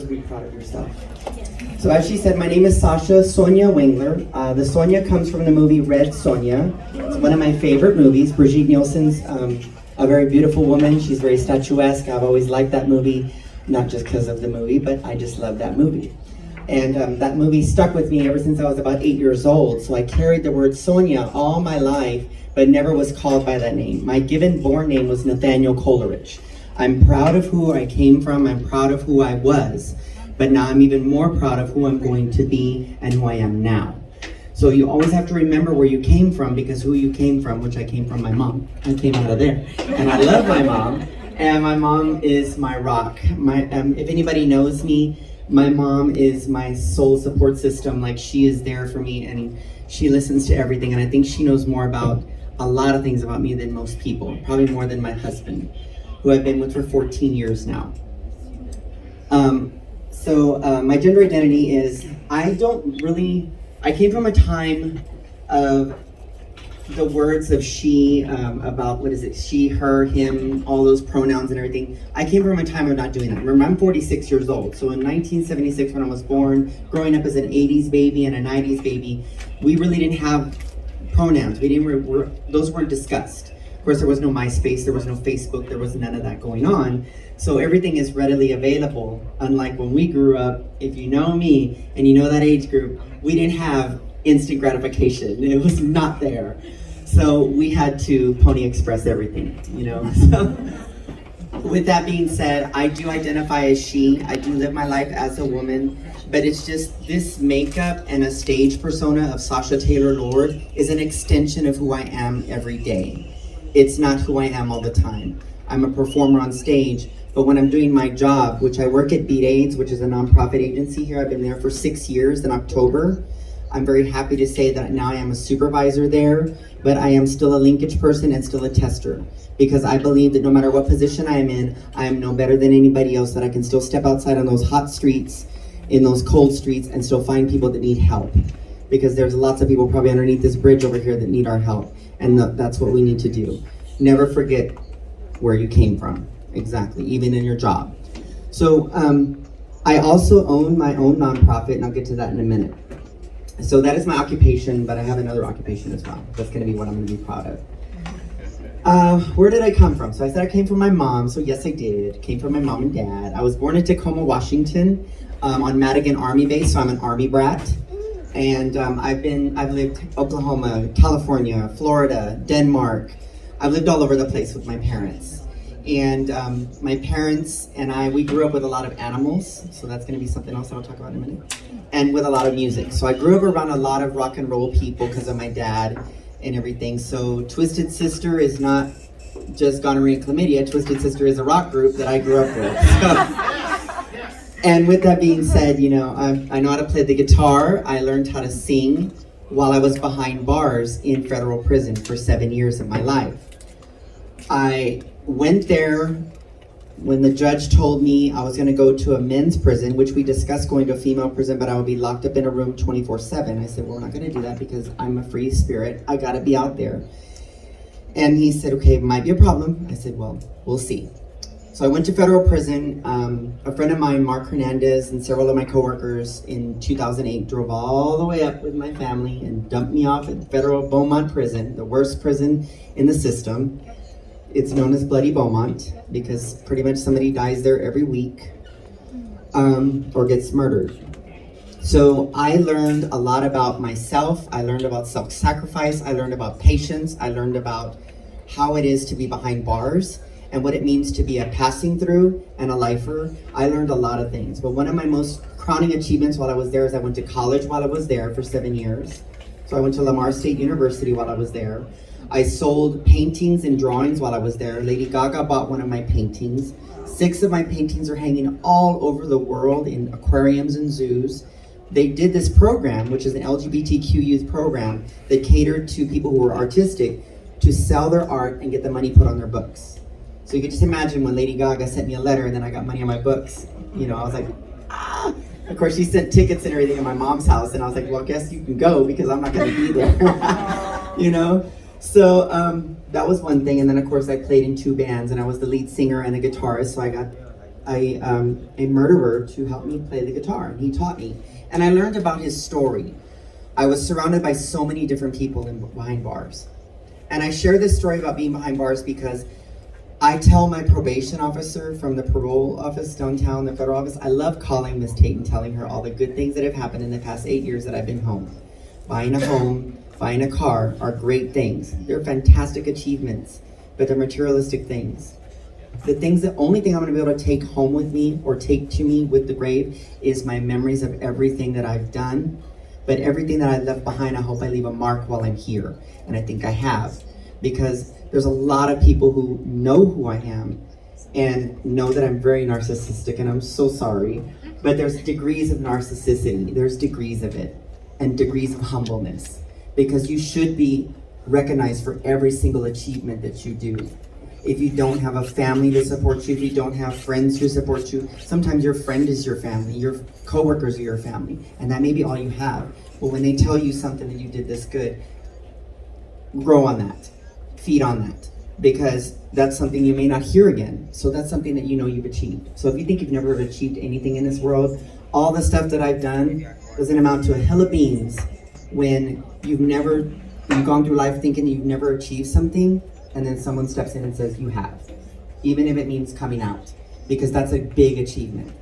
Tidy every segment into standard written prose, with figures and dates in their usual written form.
Be proud of yourself. So as she said, my name is Sasha Sonia Wengler. The Sonia comes from the movie Red Sonja. It's one of my favorite movies. Brigitte Nielsen's a very beautiful woman. She's very statuesque. I've always liked that movie, not just because of the movie, but I just love that movie. And that movie stuck with me ever since I was about 8 years old. So I carried the word Sonia all my life, but never was called by that name. My given born name was Nathaniel Coleridge. I'm proud of who I came from. I'm proud of who I was. But now I'm even more proud of who I'm going to be and who I am now. So you always have to remember where you came from, because who you came from, which I came from my mom. I came out of there. And I love my mom. And my mom is my rock. If anybody knows me, my mom is my soul support system. Like, she is there for me and she listens to everything. And I think she knows more about a lot of things about me than most people. Probably more than my husband, who I've been with for 14 years now. My gender identity is, I came from a time of the words of she, about, she, her, him, all those pronouns and everything. I came from a time of not doing that. Remember, I'm 46 years old. So in 1976, when I was born, growing up as an 80s baby and a 90s baby, we really didn't have pronouns. Those weren't discussed. Of course, there was no MySpace, there was no Facebook, there was none of that going on. So everything is readily available. Unlike when we grew up, if you know me and you know that age group, we didn't have instant gratification. It was not there. So we had to Pony Express everything, you know. So with that being said, I do identify as she. I do live my life as a woman, but it's just this makeup and a stage persona of Sasha Taylor Lord is an extension of who I am every day. It's not who I am all the time. I'm a performer on stage, but when I'm doing my job, which I work at Beat AIDS, which is a nonprofit agency here, I've been there for 6 years in October. I'm very happy to say that now I am a supervisor there, but I am still a linkage person and still a tester, because I believe that no matter what position I am in, I am no better than anybody else, that I can still step outside on those hot streets, in those cold streets, and still find people that need help. Because there's lots of people probably underneath this bridge over here that need our help, and that's what we need to do. Never forget where you came from, exactly, even in your job. So I also own my own nonprofit, and I'll get to that in a minute. So that is my occupation, but I have another occupation as well. That's gonna be what I'm gonna be proud of. Where did I come from? So I said I came from my mom, so yes I did. Came from my mom and dad. I was born in Tacoma, Washington, on Madigan Army Base, so I'm an Army brat. And I've lived Oklahoma, California, Florida, Denmark. I've lived all over the place with my parents. And my parents and we grew up with a lot of animals, so that's gonna be something else I'll talk about in a minute. And with a lot of music. So I grew up around a lot of rock and roll people because of my dad and everything. So Twisted Sister is not just gonorrhea and chlamydia. Twisted Sister is a rock group that I grew up with. So, and with that being said, you know, I know how to play the guitar. I learned how to sing while I was behind bars in federal prison for 7 years of my life. I went there when the judge told me I was going to go to a men's prison, which we discussed going to a female prison, but I would be locked up in a room 24/7. I said, well, we're not going to do that because I'm a free spirit. I got to be out there. And he said, okay, it might be a problem. I said, well, we'll see. So I went to federal prison. A friend of mine, Mark Hernandez, and several of my coworkers in 2008 drove all the way up with my family and dumped me off at federal Beaumont prison, the worst prison in the system. It's known as Bloody Beaumont because pretty much somebody dies there every week or gets murdered. So I learned a lot about myself. I learned about self-sacrifice. I learned about patience. I learned about how it is to be behind bars and what it means to be a passing through and a lifer. I learned a lot of things. But one of my most crowning achievements while I was there is I went to college while I was there for 7 years. So I went to Lamar State University while I was there. I sold paintings and drawings while I was there. Lady Gaga bought one of my paintings. 6 of my paintings are hanging all over the world in aquariums and zoos. They did this program, which is an LGBTQ youth program that catered to people who were artistic to sell their art and get the money put on their books. So you could just imagine when Lady Gaga sent me a letter and then I got money on my books. You know, I was like, ah! Of course, she sent tickets and everything in my mom's house, and I was like, well, I guess you can go because I'm not gonna be there, you know? So that was one thing, and then of course I played in 2 bands, and I was the lead singer and the guitarist, so a murderer to help me play the guitar, and he taught me. And I learned about his story. I was surrounded by so many different people behind bars. And I share this story about being behind bars because I tell my probation officer from the parole office downtown, the federal office, I love calling Miss Tate and telling her all the good things that have happened in the past 8 years that I've been home. Buying a home, buying a car are great things. They're fantastic achievements, but they're materialistic things. The only thing I'm gonna be able to take home with me or take to me with the grave is my memories of everything that I've done. But everything that I left behind, I hope I leave a mark while I'm here. And I think I have. Because there's a lot of people who know who I am and know that I'm very narcissistic, and I'm so sorry. But there's degrees of narcissicity. There's degrees of it. And degrees of humbleness. Because you should be recognized for every single achievement that you do. If you don't have a family to support you, if you don't have friends who support you, sometimes your friend is your family, your coworkers are your family, and that may be all you have. But when they tell you something that you did this good, grow on that, feed on that, because that's something you may not hear again. So that's something that you know you've achieved. So if you think you've never achieved anything in this world, all the stuff that I've done doesn't amount to a hill of beans when you've gone through life thinking you've never achieved something, and then someone steps in and says you have, even if it means coming out, because that's a big achievement.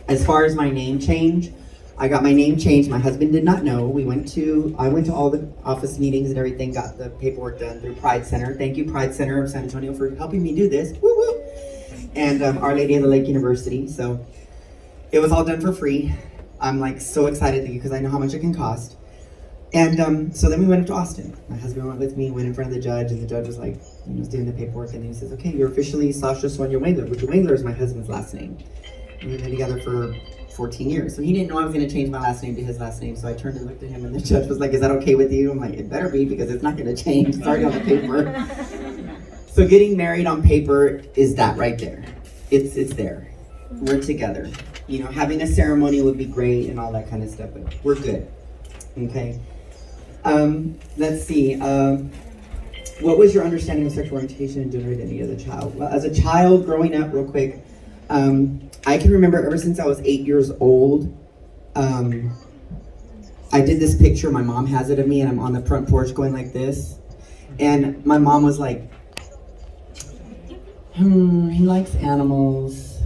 As far as my name change, I got my name changed. My husband did not know. I went to all the office meetings and everything, got the paperwork done through Pride Center. Thank you, Pride Center of San Antonio, for helping me do this. Woo woo! And Our Lady of the Lake University. So it was all done for free. I'm like so excited because I know how much it can cost. And so then we went up to Austin. My husband went with me, went in front of the judge, and the judge was like, was doing the paperwork, and then he says, okay, you're officially Sasha Sonia Wengler, which Wengler is my husband's last name. And we've been together for 14 years. So he didn't know I was gonna change my last name to his last name, so I turned and looked at him, and the judge was like, is that okay with you? I'm like, it better be, because it's not gonna change, it's already on the paper. So getting married on paper is that right there. It's there. We're together. You know, having a ceremony would be great and all that kind of stuff, but we're good, okay? Let's see. What was your understanding of sexual orientation and gender identity as a child? Well, as a child, growing up, real quick, I can remember ever since I was 8 years old, I did this picture, my mom has it of me, and I'm on the front porch going like this. And my mom was like, he likes animals,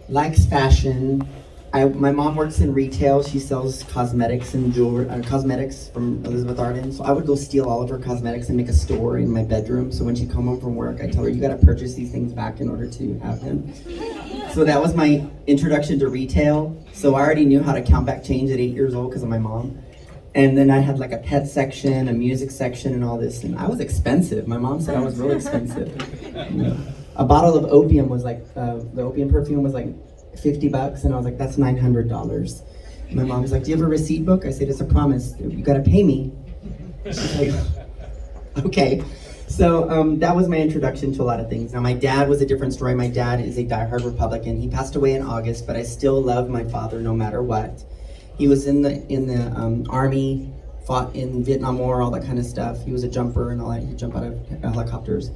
likes fashion. My mom works in retail. She sells cosmetics and jewelry, cosmetics from Elizabeth Arden. So I would go steal all of her cosmetics and make a store in my bedroom. So when she'd come home from work, I tell her, you gotta purchase these things back in order to have them. So that was my introduction to retail. So I already knew how to count back change at 8 years old because of my mom. And then I had like a pet section, a music section, and all this. And I was expensive. My mom said I was really expensive. You know, a bottle of opium was like, the opium perfume was like $50, and I was like, that's $900. My mom was like, do you have a receipt book? I said, it's a promise. You gotta pay me. She's like, okay. So that was my introduction to a lot of things. Now my dad was a different story. My dad is a diehard Republican. He passed away in August, but I still love my father no matter what. He was in the Army, fought in Vietnam War, all that kind of stuff. He was a jumper and all that. He'd jump out of helicopters.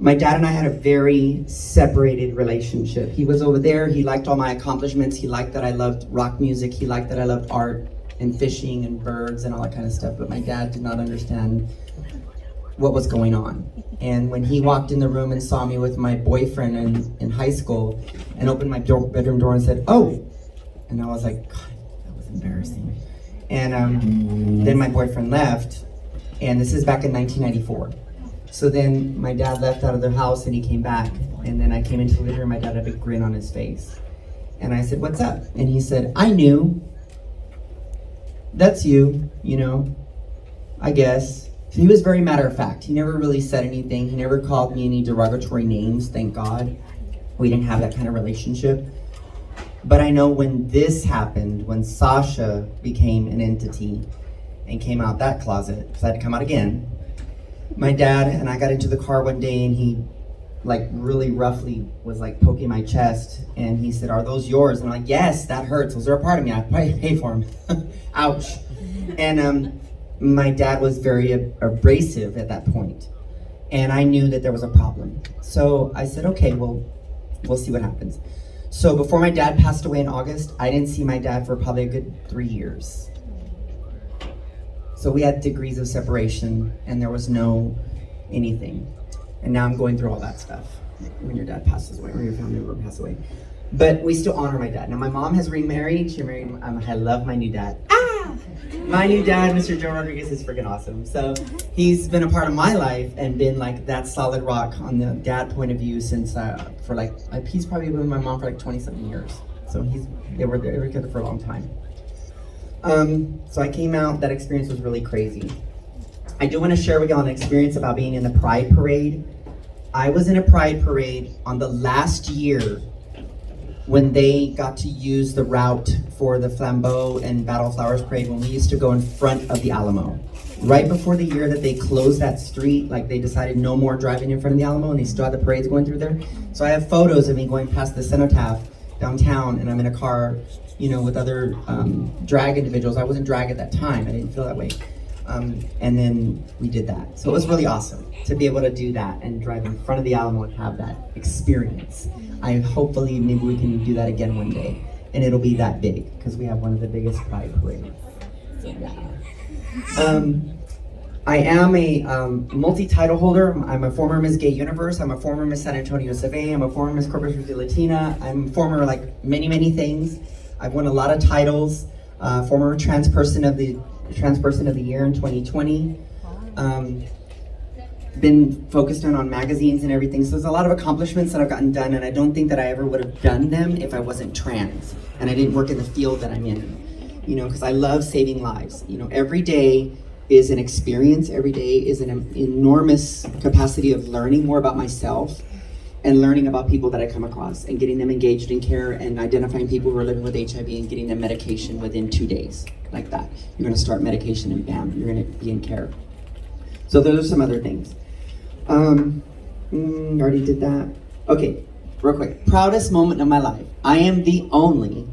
My dad and I had a very separated relationship. He was over there, he liked all my accomplishments, he liked that I loved rock music, he liked that I loved art and fishing and birds and all that kind of stuff, but my dad did not understand what was going on. And when he walked in the room and saw me with my boyfriend in high school and opened my bedroom door and said, oh, and I was like, God, that was embarrassing. And then my boyfriend left, and this is back in 1994. So then my dad left out of the house and he came back, and then I came into the living room, my dad had a big grin on his face. And I said, what's up? And he said, I knew. That's you, you know, I guess. So he was very matter of fact. He never really said anything. He never called me any derogatory names, thank God. We didn't have that kind of relationship. But I know when this happened, when Sasha became an entity and came out that closet, because I had to come out again, my dad and I got into the car one day, and he like really roughly was like poking my chest, and he said, are those yours? And I'm like, yes, that hurts. Those are a part of me. I probably pay for them. Ouch. And my dad was very abrasive at that point, and I knew that there was a problem. So I said, okay, well, we'll see what happens. So before my dad passed away in August, I didn't see my dad for probably a good 3 years. So we had degrees of separation, and there was no anything. And now I'm going through all that stuff when your dad passes away, or your family member passes away. But we still honor my dad. Now my mom has remarried. She married. I love my new dad. My new dad, Mr. Joe Rodriguez, is freaking awesome. So he's been a part of my life and been like that solid rock on the dad point of view since he's probably been with my mom for like 20-something years. So they were together for a long time. So I came out. That experience was really crazy. I do want to share with y'all an experience about being in the Pride Parade. I was in a Pride Parade on the last year when they got to use the route for the Flambeau and Battle Flowers Parade, when we used to go in front of the Alamo. Right before the year that they closed that street, like they decided no more driving in front of the Alamo, and they still had the parades going through there. So I have photos of me going past the cenotaph downtown, and I'm in a car, with other drag individuals. I wasn't drag at that time, I didn't feel that way. And then we did that. So it was really awesome to be able to do that and drive in front of the Alamo and have that experience. Hopefully maybe we can do that again one day, and it'll be that big because we have one of the biggest Pride parades. So, yeah. I am a multi-title holder. I'm a former Miss Gay Universe. I'm a former Miss San Antonio Survey. I'm a former Miss Corpus Christi Latina. I'm a former many things. I've won a lot of titles. Former Trans Person of the Year in 2020. Been focused on magazines and everything. So there's a lot of accomplishments that I've gotten done, and I don't think that I ever would have done them if I wasn't trans and I didn't work in the field that I'm in. Because I love saving lives. Every day is an experience. Every day is an enormous capacity of learning more about myself and learning about people that I come across and getting them engaged in care and identifying people who are living with HIV and getting them medication within 2 days, like that. You're going to start medication and bam, you're going to be in care. So those are some other things. Already did that. Okay, real quick. Proudest moment of my life. I am the only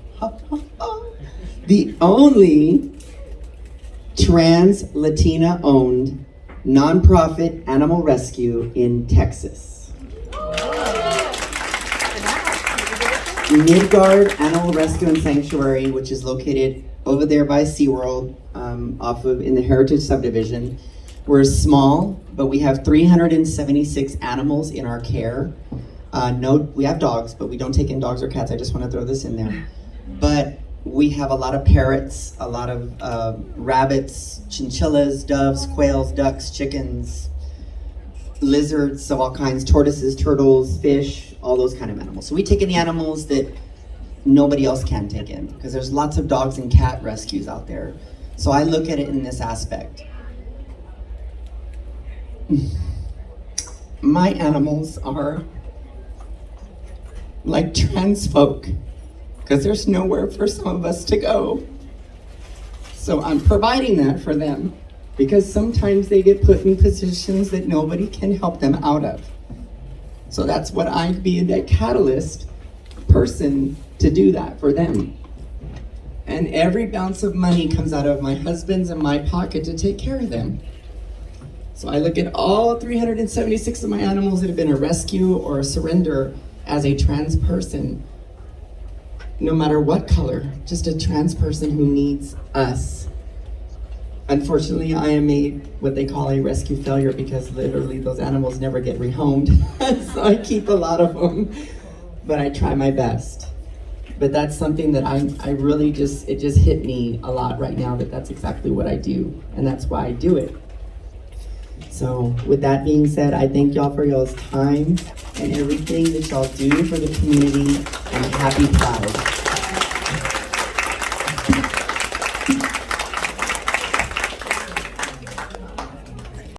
trans Latina owned nonprofit animal rescue in Texas. Midgard Animal Rescue and Sanctuary, which is located over there by SeaWorld, in the Heritage Subdivision. We're small, but we have 376 animals in our care. We have dogs, but we don't take in dogs or cats. I just want to throw this in there. But we have a lot of parrots, a lot of rabbits, chinchillas, doves, quails, ducks, chickens, lizards of all kinds, tortoises, turtles, fish, all those kind of animals. So we take in the animals that nobody else can take in, because there's lots of dogs and cat rescues out there. So I look at it in this aspect. My animals are like trans folk, because there's nowhere for some of us to go. So I'm providing that for them, because sometimes they get put in positions that nobody can help them out of. So that's what I'd be, that catalyst person to do that for them. And every ounce of money comes out of my husband's and my pocket to take care of them. So I look at all 376 of my animals that have been a rescue or a surrender as a trans person, no matter what color, just a trans person who needs us. Unfortunately, I am what they call a rescue failure, because literally those animals never get rehomed. So I keep a lot of them, but I try my best. But that's something that I really it just hit me a lot right now, that's exactly what I do, and that's why I do it. So with that being said, I thank y'all for y'all's time and everything that y'all do for the community, and happy Pride.